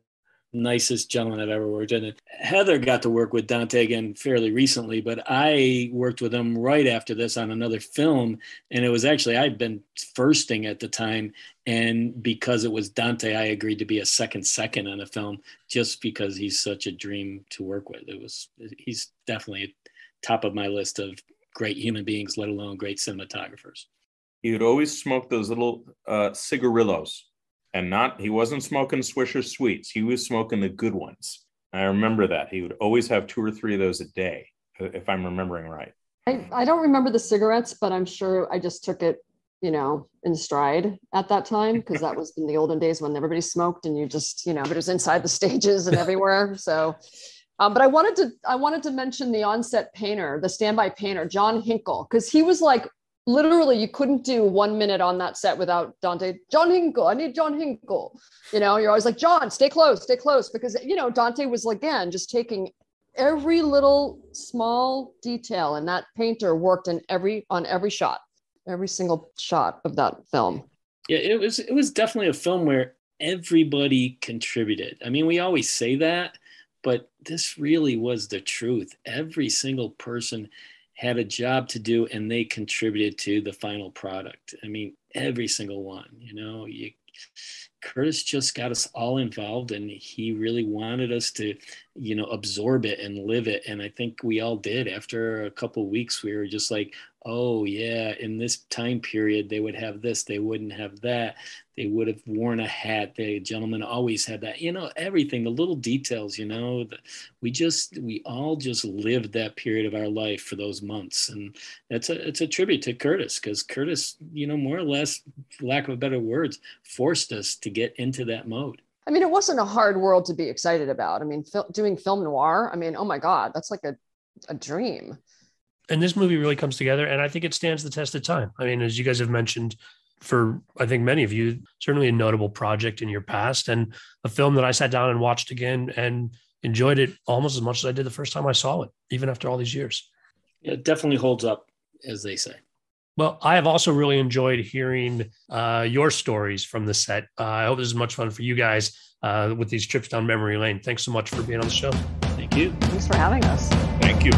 nicest gentleman I've ever worked with. And Heather got to work with Dante again fairly recently, but I worked with him right after this on another film. And it was actually, I'd been firsting at the time. And because it was Dante, I agreed to be a second on a film just because he's such a dream to work with. He's definitely top of my list of great human beings, let alone great cinematographers.
He would always smoke those little cigarillos. And he wasn't smoking Swisher Sweets. He was smoking the good ones. I remember that. He would always have 2 or 3 of those a day, if I'm remembering right.
I don't remember the cigarettes, but I'm sure I just took it, in stride at that time, because that was in the olden days when everybody smoked and you just, but it was inside the stages and everywhere. So, but I wanted to mention the on-set painter, the standby painter, John Hinkle, because he was like, literally, you couldn't do 1 minute on that set without Dante. John Hinkle, I need John Hinkle. You're always like, John, stay close, because, Dante was, again, just taking every little small detail, and that painter worked on every shot, every single shot of that film.
Yeah, it was definitely a film where everybody contributed. I mean, we always say that, but this really was the truth. Every single person had a job to do, and they contributed to the final product. I mean, every single one, Curtis just got us all involved, and he really wanted us to, absorb it and live it. And I think we all did. After a couple of weeks, we were just like, oh yeah, in this time period, they would have this, they wouldn't have that. They would have worn a hat. The gentleman always had that, everything, the little details, we all just lived that period of our life for those months. And it's a tribute to Curtis, because Curtis, more or less, for lack of better words, forced us to get into that mode.
I mean, it wasn't a hard world to be excited about. I mean, doing film noir, I mean, oh my God, that's like a dream.
And this movie really comes together, and I think it stands the test of time. I mean, as you guys have mentioned, for I think many of you, certainly a notable project in your past, and a film that I sat down and watched again and enjoyed it almost as much as I did the first time I saw it, even after all these years.
Yeah, it definitely holds up, as they say.
Well, I have also really enjoyed hearing your stories from the set. I hope this is much fun for you guys with these trips down memory lane. Thanks so much for being on the show.
Thank you.
Thanks for having us.
Thank you.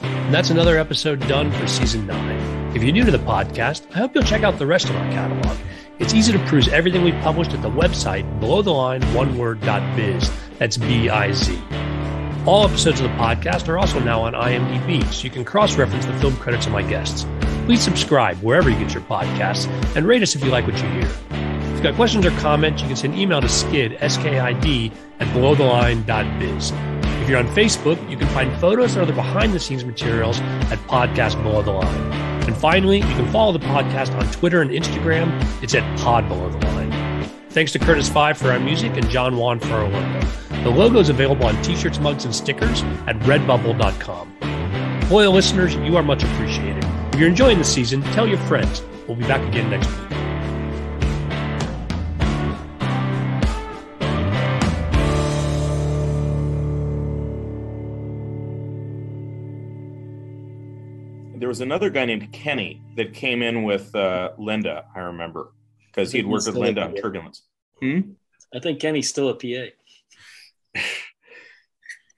And that's another episode done for season 9. If you're new to the podcast, I hope you'll check out the rest of our catalog. It's easy to peruse everything we've published at the website belowtheline.oneword.biz. That's B-I-Z. All episodes of the podcast are also now on IMDb, so you can cross-reference the film credits of my guests. Please subscribe wherever you get your podcasts, and rate us if you like what you hear. If you've got questions or comments, you can send email to skid, S-K-I-D, at belowtheline.biz. If you're on Facebook, you can find photos and other behind-the-scenes materials at Podcast Below the Line. And finally, you can follow the podcast on Twitter and Instagram. It's at Pod Below the Line. Thanks to Curtis Five for our music and John Wan for our logo. The logo is available on t-shirts, mugs, and stickers at redbubble.com. Loyal listeners, you are much appreciated. If you're enjoying the season, tell your friends. We'll be back again next week.
There was another guy named Kenny that came in with Linda, I remember, because he'd worked with Linda on Turbulence.
I think Kenny's still a PA.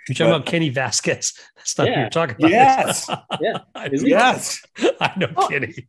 You're talking about Kenny Vasquez. That's not what you're talking about.
Yes.
Yeah.
Yes.
I know Kenny.